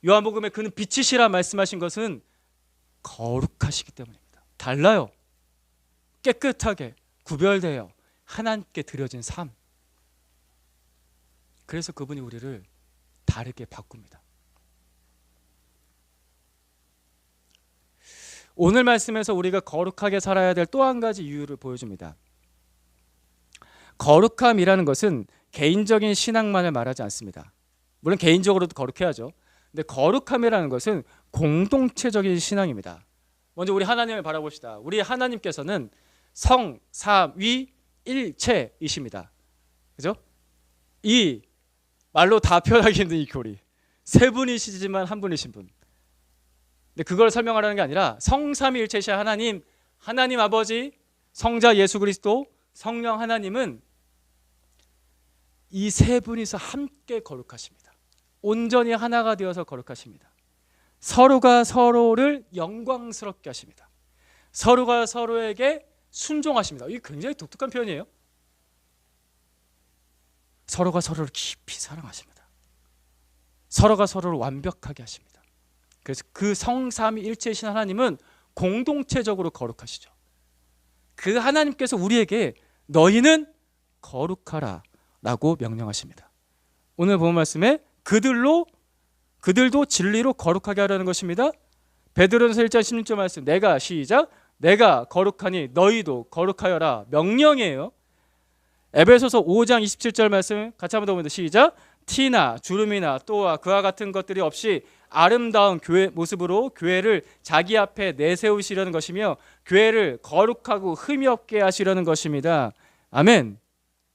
요한복음에 그는 빛이시라 말씀하신 것은 거룩하시기 때문입니다. 달라요. 깨끗하게 구별되어 하나님께 드려진 삶. 그래서 그분이 우리를 다르게 바꿉니다. 오늘 말씀에서 우리가 거룩하게 살아야 될 또 한 가지 이유를 보여줍니다. 거룩함이라는 것은 개인적인 신앙만을 말하지 않습니다. 물론 개인적으로도 거룩해야죠. 근데 거룩함이라는 것은 공동체적인 신앙입니다. 먼저 우리 하나님을 바라봅시다. 우리 하나님께서는 성, 삼위, 일체이십니다. 그죠? 이 말로 다 표현하기 힘든 이 교리. 세 분이시지만 한 분이신 분. 근데 그걸 설명하라는 게 아니라 성삼위일체이신 하나님, 하나님 아버지, 성자 예수 그리스도, 성령 하나님은 이 세 분이서 함께 거룩하십니다. 온전히 하나가 되어서 거룩하십니다. 서로가 서로를 영광스럽게 하십니다. 서로가 서로에게 순종하십니다. 이게 굉장히 독특한 표현이에요. 서로가 서로를 깊이 사랑하십니다. 서로가 서로를 완벽하게 하십니다. 그래서 그 성삼위일체이신 하나님은 공동체적으로 거룩하시죠. 그 하나님께서 우리에게 너희는 거룩하라 라고 명령하십니다. 오늘 본 말씀에 그들도 진리로 거룩하게 하라는 것입니다. 베드로전서 1장 16절 말씀, 내가 거룩하니 너희도 거룩하여라, 명령이에요. 에베소서 5장 27절 말씀 같이 한번 더 봅니다. 시작. 티나 주름이나 또와 그와 같은 것들이 없이 아름다운 교회 모습으로 교회를 자기 앞에 내세우시려는 것이며 교회를 거룩하고 흠이 없게 하시려는 것입니다. 아멘.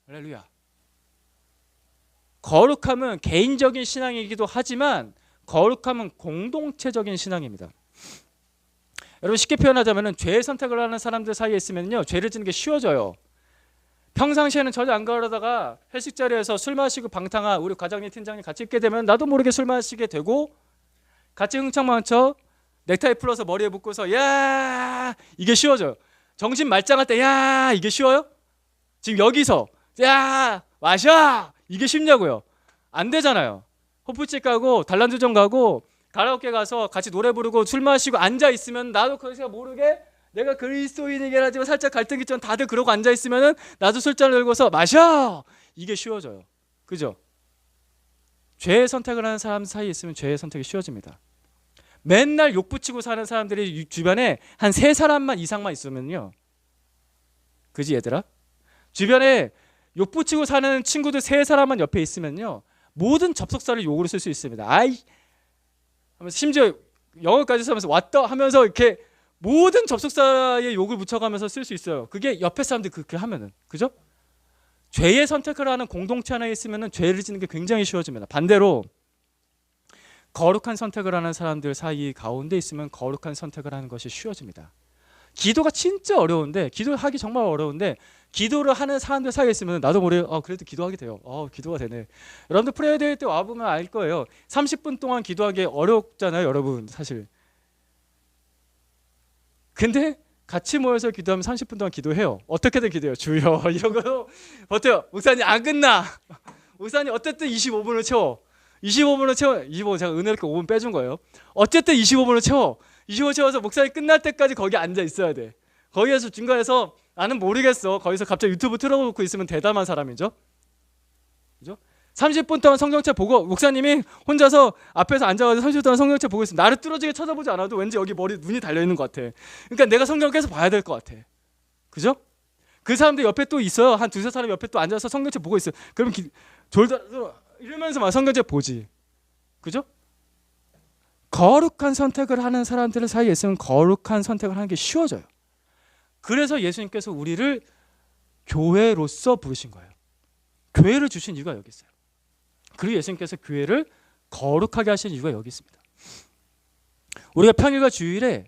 할렐루야. 거룩함은 개인적인 신앙이기도 하지만 거룩함은 공동체적인 신앙입니다. 여러분 쉽게 표현하자면 죄의 선택을 하는 사람들 사이에 있으면요, 죄를 짓는 게 쉬워져요. 평상시에는 전혀 안 그러다가 회식 자리에서 술 마시고 방탕한 우리 과장님, 팀장님 같이 있게 되면 나도 모르게 술 마시게 되고 같이 흥청망청 넥타이 풀어서 머리에 묶고서 야 이게 쉬워져요. 정신 말짱할 때 야 이게 쉬워요? 지금 여기서 야 마셔 이게 쉽냐고요? 안 되잖아요. 호프집 가고 단란주점 가고 가라오케 가서 같이 노래 부르고 술 마시고 앉아 있으면 나도 거기서 모르게 내가 그리스도인이긴 하지만 살짝 갈등이 좀 다들 그러고 앉아 있으면은 나도 술잔을 들고서 마셔 이게 쉬워져요. 그죠? 죄의 선택을 하는 사람 사이에 있으면 죄의 선택이 쉬워집니다. 맨날 욕 붙이고 사는 사람들이 주변에 한 3사람만 이상만 있으면요, 그지 얘들아? 주변에 욕 붙이고 사는 친구들 3사람만 옆에 있으면요, 모든 접속사를 욕으로 쓸 수 있습니다. 아이 하면서 심지어 영어까지 쓰면서 왔다 하면서 이렇게 모든 접속사에 욕을 붙여가면서 쓸 수 있어요. 그게 옆에 사람들이 그렇게 하면은, 그죠? 죄의 선택을 하는 공동체 안에 있으면은 죄를 짓는 게 굉장히 쉬워집니다. 반대로 거룩한 선택을 하는 사람들 사이 가운데 있으면 거룩한 선택을 하는 것이 쉬워집니다. 기도가 진짜 어려운데, 기도하기 정말 어려운데 기도를 하는 사람들 사이에 있으면 나도 모르게 그래도 기도하게 돼요. 기도가 되네. 여러분들 프레이어 데이 때 와보면 알 거예요. 30분 동안 기도하기 어렵잖아요, 여러분 사실. 근데 같이 모여서 기도하면 30분 동안 기도해요. 어떻게든 기도해요. 주여 이러고 버텨요. 목사님 안 끝나. 목사님 어쨌든 25분을 채워. 25분을 채워. 25분 제가 은혜롭게 5분 빼준 거예요. 어쨌든 25분을 채워. 25분 채워서 목사님 끝날 때까지 거기 앉아 있어야 돼. 거기에서 중간에서 나는 모르겠어. 거기서 갑자기 유튜브 틀어놓고 있으면 대담한 사람이죠. 그죠? 30분 동안 성경책 보고 목사님이 혼자서 앞에서 앉아가지고 30분 동안 성경책 보고 있으면 나를 뚫어지게 쳐다보지 않아도 왠지 여기 머리 눈이 달려있는 것 같아. 그러니까 내가 성경을 계속 봐야 될 것 같아. 그죠? 그 사람들 옆에 또 있어요. 한 2-3사람 옆에 또 앉아서 성경책 보고 있어요. 그러면 졸다서 이러면서 막 성경책 보지. 그죠? 거룩한 선택을 하는 사람들 사이에 있으면 거룩한 선택을 하는 게 쉬워져요. 그래서 예수님께서 우리를 교회로서 부르신 거예요. 교회를 주신 이유가 여기 있어요. 그리고 예수님께서 교회를 거룩하게 하신 이유가 여기 있습니다. 우리가 평일과 주일에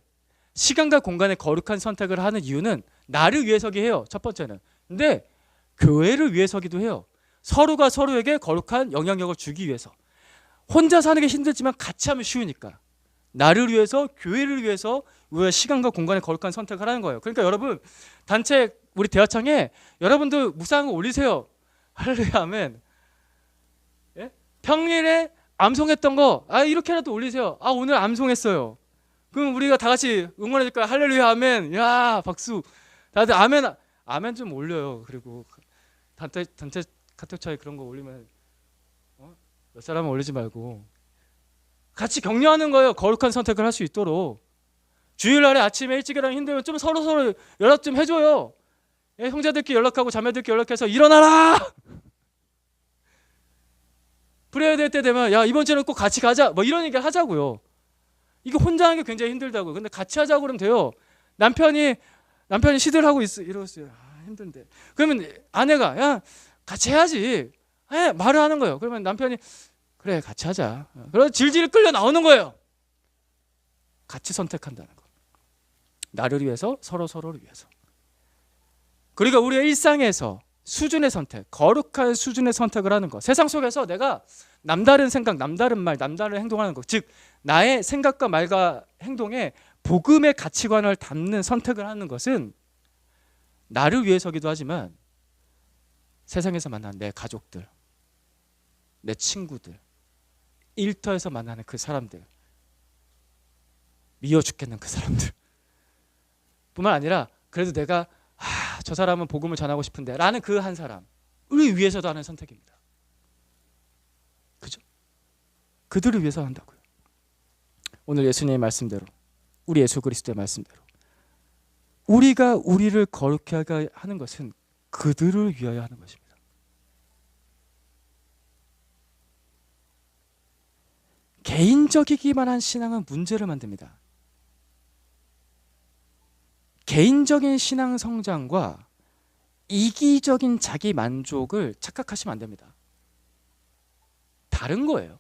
시간과 공간에 거룩한 선택을 하는 이유는 나를 위해서기 해요. 첫 번째는. 근데 교회를 위해서기도 해요. 서로가 서로에게 거룩한 영향력을 주기 위해서. 혼자 사는 게 힘들지만 같이 하면 쉬우니까. 나를 위해서, 교회를 위해서 우리가 시간과 공간에 거룩한 선택을 하는 거예요. 그러니까 여러분 단체 우리 대화창에 여러분도 묵상한 거 올리세요. 할렐루야 아멘. 예? 평일에 암송했던 거 이렇게라도 올리세요. 오늘 암송했어요. 그럼 우리가 다 같이 응원해 줄까요? 할렐루야 아멘. 야 박수. 다들 아멘 좀 올려요. 그리고 단체 카톡창에 그런 거 올리면 몇 사람은 올리지 말고 같이 격려하는 거예요. 거룩한 선택을 할 수 있도록. 주일날에 아침에 일찍 일어나면 힘들면 좀 서로 연락 좀 해줘요. 예, 형제들끼리 연락하고 자매들끼리 연락해서 일어나라. 프레이어 될 때 되면 야 이번 주는 꼭 같이 가자. 뭐 이런 얘기 하자고요. 이거 혼자 하는 게 굉장히 힘들다고요. 근데 같이 하자고 그러면 돼요. 남편이 시들하고 이러었어요. 힘든데. 그러면 아내가 야 같이 해야지. 말을 하는 거예요. 그러면 남편이 그래 같이 하자. 그래서 질질 끌려 나오는 거예요. 같이 선택한다는 거. 나를 위해서 서로를 위해서. 그리고 우리의 일상에서 수준의 선택, 거룩한 수준의 선택을 하는 것. 세상 속에서 내가 남다른 생각, 남다른 말, 남다른 행동하는 것. 즉 나의 생각과 말과 행동에 복음의 가치관을 담는 선택을 하는 것은 나를 위해서기도 하지만 세상에서 만난 내 가족들, 내 친구들, 일터에서 만나는 그 사람들, 미워 죽겠는 그 사람들 뿐만 아니라 그래도 내가 저 사람은 복음을 전하고 싶은데 라는 그 한 사람을 위해서도 하는 선택입니다. 그죠? 그들을 위해서 한다고요. 오늘 예수님의 말씀대로, 우리 예수 그리스도의 말씀대로 우리가 우리를 거룩하게 하는 것은 그들을 위하여 하는 것입니다. 개인적이기만 한 신앙은 문제를 만듭니다. 개인적인 신앙 성장과 이기적인 자기 만족을 착각하시면 안 됩니다. 다른 거예요.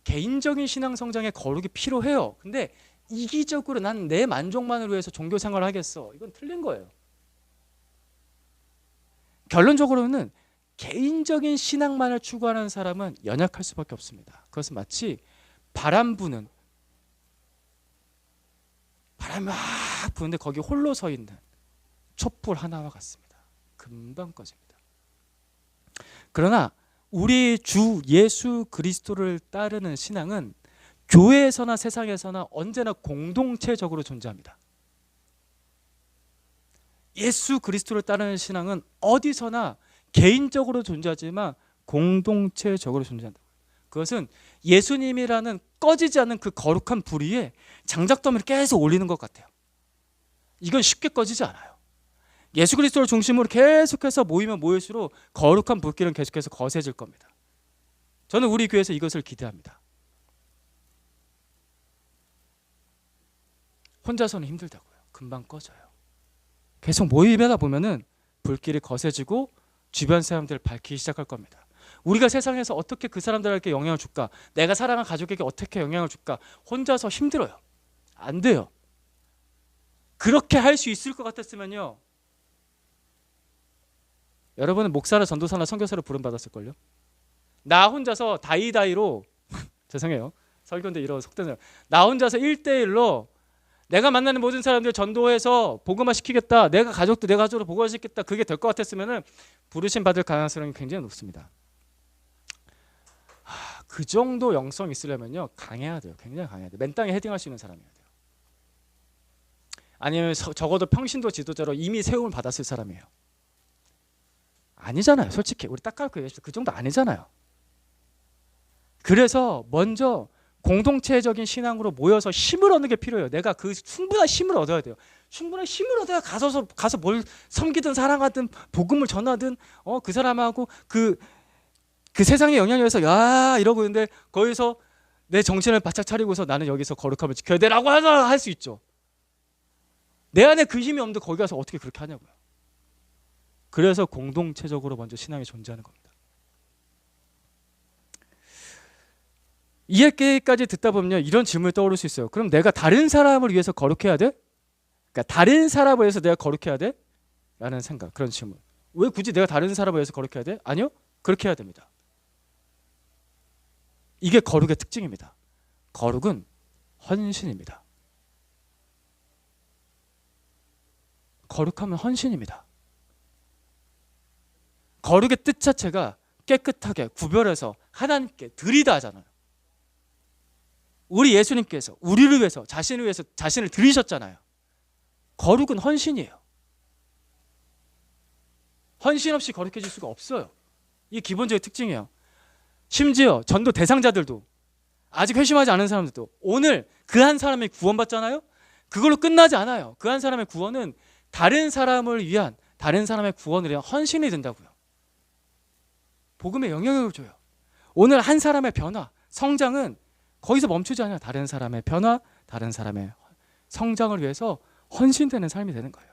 개인적인 신앙 성장에 거룩이 필요해요. 근데 이기적으로 난 내 만족만을 위해서 종교 생활을 하겠어. 이건 틀린 거예요. 결론적으로는 개인적인 신앙만을 추구하는 사람은 연약할 수밖에 없습니다. 그것은 마치 바람이 막 부는데 거기 홀로 서 있는 촛불 하나와 같습니다. 금방 꺼집니다. 그러나 우리 주 예수 그리스도를 따르는 신앙은 교회에서나 세상에서나 언제나 공동체적으로 존재합니다. 예수 그리스도를 따르는 신앙은 어디서나 개인적으로 존재하지만 공동체적으로 존재한다. 그것은 예수님이라는 꺼지지 않는 그 거룩한 불 위에 장작더미를 계속 올리는 것 같아요. 이건 쉽게 꺼지지 않아요. 예수 그리스도를 중심으로 계속해서 모이면 모일수록 거룩한 불길은 계속해서 거세질 겁니다. 저는 우리 교회에서 이것을 기대합니다. 혼자서는 힘들다고요. 금방 꺼져요. 계속 모이다 보면은 불길이 거세지고 주변 사람들을 밝히기 시작할 겁니다. 우리가 세상에서 어떻게 그 사람들에게 영향을 줄까? 내가 사랑하는 가족에게 어떻게 영향을 줄까? 혼자서 힘들어요. 안 돼요. 그렇게 할 수 있을 것 같았으면요, 여러분은 목사나 전도사나 선교사를 부름받았을걸요? 나 혼자서 다이다이로 죄송해요. 설교인데 이런 속된 나 혼자서 1대1로 내가 만나는 모든 사람들 전도해서 복음화 시키겠다. 내가 가족도 내 가족으로 복음화 시키겠다. 그게 될 것 같았으면은 부르심 받을 가능성이 굉장히 높습니다. 그 정도 영성 있으려면요, 강해야 돼요. 굉장히 강해야 돼요. 맨 땅에 헤딩할 수 있는 사람이어야 돼요. 아니면 적어도 평신도 지도자로 이미 세움을 받았을 사람이에요. 아니잖아요. 솔직히 우리 딱 깔고 얘기합시다. 그 정도 아니잖아요. 그래서 먼저 공동체적인 신앙으로 모여서 힘을 얻는 게 필요해요. 내가 그 충분한 힘을 얻어야 돼요. 충분한 힘을 얻어야 가서 뭘 섬기든 사랑하든 복음을 전하든 그 사람하고 그 세상의 영향력에서 야 이러고 있는데 거기서 내 정신을 바짝 차리고서 나는 여기서 거룩함을 지켜야 돼라고 할 수 있죠. 내 안에 그 힘이 없는데 거기 가서 어떻게 그렇게 하냐고요. 그래서 공동체적으로 먼저 신앙이 존재하는 겁니다. 이해까지 듣다 보면 이런 질문이 떠오를 수 있어요. 그럼 내가 다른 사람을 위해서 거룩해야 돼? 그러니까 다른 사람을 위해서 내가 거룩해야 돼? 라는 생각, 그런 질문. 왜 굳이 내가 다른 사람을 위해서 거룩해야 돼? 아니요, 그렇게 해야 됩니다. 이게 거룩의 특징입니다. 거룩은 헌신입니다. 거룩하면 헌신입니다. 거룩의 뜻 자체가 깨끗하게 구별해서 하나님께 드리다 하잖아요. 우리 예수님께서 우리를 위해서 자신을 위해서 자신을 드리셨잖아요. 거룩은 헌신이에요. 헌신 없이 거룩해질 수가 없어요. 이게 기본적인 특징이에요. 심지어 전도 대상자들도 아직 회심하지 않은 사람들도 오늘 그 한 사람이 구원받잖아요. 그걸로 끝나지 않아요. 그 한 사람의 구원은 다른 사람을 위한, 다른 사람의 구원을 위한 헌신이 된다고요. 복음에 영향력을 줘요. 오늘 한 사람의 변화, 성장은 거기서 멈추지 않아요. 다른 사람의 변화, 다른 사람의 성장을 위해서 헌신되는 삶이 되는 거예요.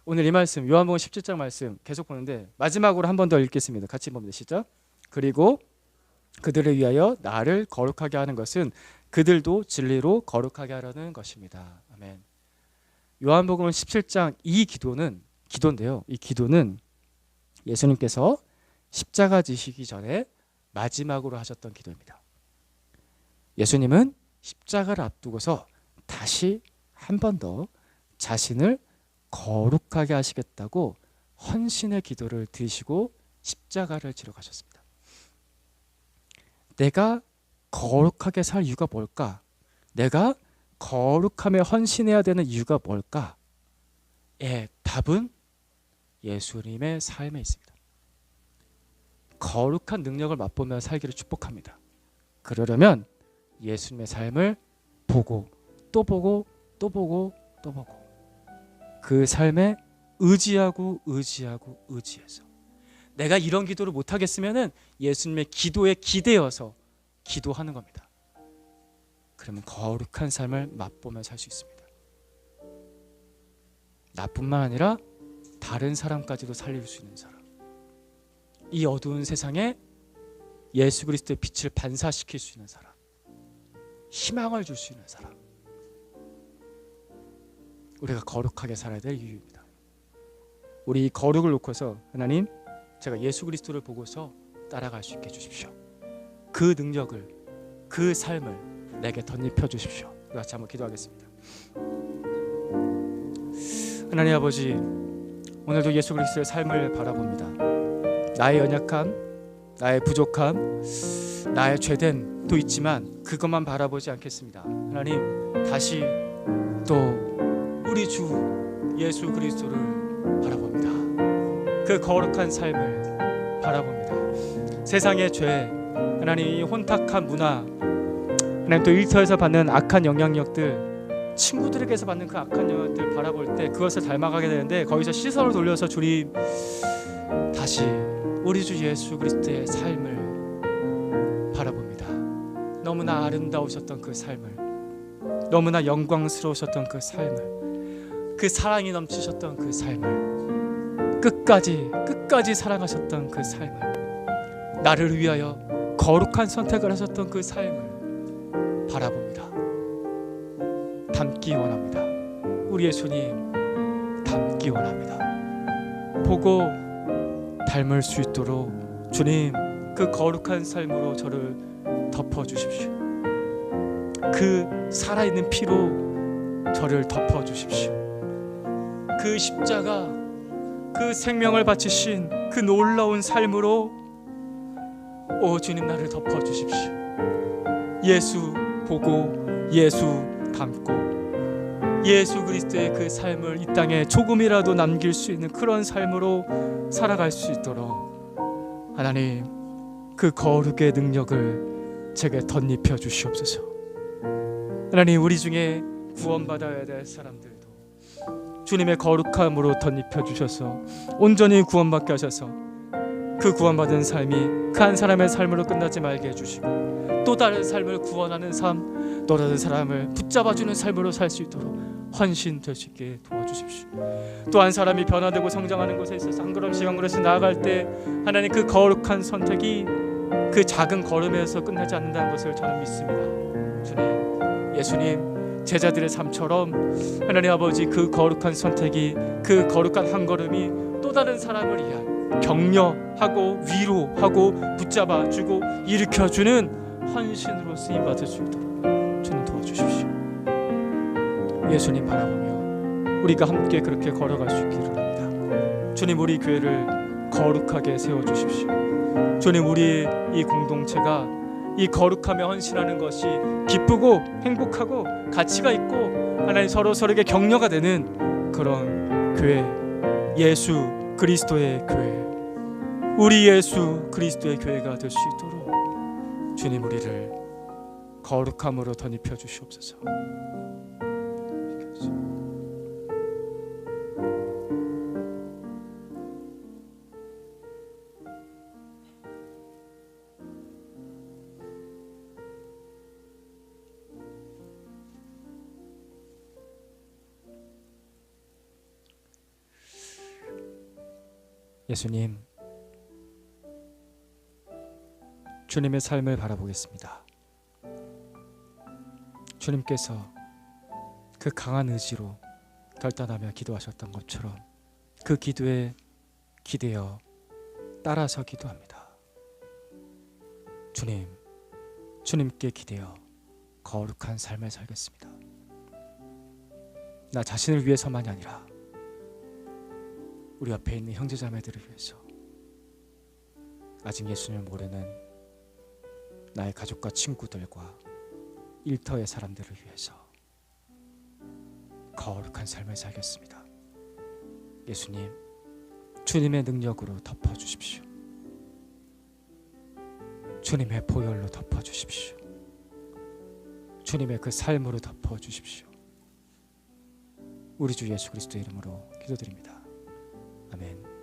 오늘 이 말씀, 요한복음 17장 말씀 계속 보는데 마지막으로 한 번 더 읽겠습니다. 같이 봅니다. 시작. 그리고 그들을 위하여 나를 거룩하게 하는 것은 그들도 진리로 거룩하게 하려는 것입니다. 아멘. 요한복음 17장 이 기도인데요. 이 기도는 예수님께서 십자가 지시기 전에 마지막으로 하셨던 기도입니다. 예수님은 십자가를 앞두고서 다시 한 번 더 자신을 거룩하게 하시겠다고 헌신의 기도를 드리시고 십자가를 지러 가셨습니다. 내가 거룩하게 살 이유가 뭘까? 내가 거룩함에 헌신해야 되는 이유가 뭘까? 답은 예수님의 삶에 있습니다. 거룩한 능력을 맛보며 살기를 축복합니다. 그러려면 예수님의 삶을 보고 또 보고 또 보고 또 보고 그 삶에 의지해서 내가 이런 기도를 못하겠으면 예수님의 기도에 기대어서 기도하는 겁니다. 그러면 거룩한 삶을 맛보며 살 수 있습니다. 나뿐만 아니라 다른 사람까지도 살릴 수 있는 사람, 이 어두운 세상에 예수 그리스도의 빛을 반사시킬 수 있는 사람, 희망을 줄 수 있는 사람, 우리가 거룩하게 살아야 될 이유입니다. 우리 이 거룩을 놓고서 하나님, 제가 예수 그리스도를 보고서 따라갈 수 있게 해주십시오. 그 능력을, 그 삶을 내게 덧입혀 주십시오. 우리 같이 한번 기도하겠습니다. 하나님 아버지, 오늘도 예수 그리스도의 삶을 바라봅니다. 나의 연약함, 나의 부족함, 나의 죄됨도 있지만 그것만 바라보지 않겠습니다. 하나님, 다시 또 우리 주 예수 그리스도를 바라봅니다. 그 거룩한 삶을 바라봅니다. 세상의 죄, 하나님, 이 혼탁한 문화, 하나님, 또 일터에서 받는 악한 영향력들, 친구들에게서 받는 그 악한 영향력들 바라볼 때 그것을 닮아가게 되는데, 거기서 시선을 돌려서 주님, 다시 우리 주 예수 그리스도의 삶을 바라봅니다. 너무나 아름다우셨던 그 삶을, 너무나 영광스러우셨던 그 삶을, 그 사랑이 넘치셨던 그 삶을, 끝까지 사랑하셨던 그 삶을, 나를 위하여 거룩한 선택을 하셨던 그 삶을 바라봅니다. 닮기 원합니다. 우리 예수님 닮기 원합니다. 보고 닮을 수 있도록 주님, 그 거룩한 삶으로 저를 덮어주십시오. 그 살아있는 피로 저를 덮어주십시오. 그 십자가, 그 생명을 바치신 그 놀라운 삶으로 오 주님, 나를 덮어주십시오. 예수 보고 예수 닮고 예수 그리스도의 그 삶을 이 땅에 조금이라도 남길 수 있는 그런 삶으로 살아갈 수 있도록 하나님, 그 거룩의 능력을 제게 덧입혀 주시옵소서. 하나님, 우리 중에 구원받아야 될 사람들도 주님의 거룩함으로 덧입혀 주셔서 온전히 구원받게 하셔서 그 구원받은 삶이 그 한 사람의 삶으로 끝나지 말게 해주시고, 또 다른 삶을 구원하는 삶, 또 다른 사람을 붙잡아주는 삶으로 살 수 있도록 헌신될 수 있게 도와주십시오. 또 한 사람이 변화되고 성장하는 것에 있어서 한 걸음씩 한 걸음씩 나아갈 때 하나님, 그 거룩한 선택이 그 작은 걸음에서 끝나지 않는다는 것을 저는 믿습니다. 주님, 예수님 제자들의 삶처럼 하나님 아버지, 그 거룩한 선택이, 그 거룩한 한 걸음이 또 다른 사람을 위한 격려하고 위로하고 붙잡아주고 일으켜주는 헌신으로 쓰임받을 수 있도록 주님 도와주십시오. 예수님 바라보며 우리가 함께 그렇게 걸어갈 수 있기를 합니다. 주님, 우리 교회를 거룩하게 세워주십시오. 주님, 우리 이 공동체가 이 거룩함에 헌신하는 것이 기쁘고 행복하고 가치가 있고 하나님, 서로에게 격려가 되는 그런 교회, 예수 그리스도의 교회, 우리 예수 그리스도의 교회가 될 수 있도록 주님, 우리를 거룩함으로 덧입혀 주시옵소서. 예수님, 주님의 삶을 바라보겠습니다. 주님께서 그 강한 의지로 결단하며 기도하셨던 것처럼 그 기도에 기대어 따라서 기도합니다. 주님, 주님께 기대어 거룩한 삶을 살겠습니다. 나 자신을 위해서만이 아니라 우리 옆에 있는 형제자매들을 위해서, 아직 예수님을 모르는 나의 가족과 친구들과 일터의 사람들을 위해서 거룩한 삶을 살겠습니다. 예수님, 주님의 능력으로 덮어주십시오. 주님의 보혈로 덮어주십시오. 주님의 그 삶으로 덮어주십시오. 우리 주 예수 그리스도의 이름으로 기도드립니다. 아멘.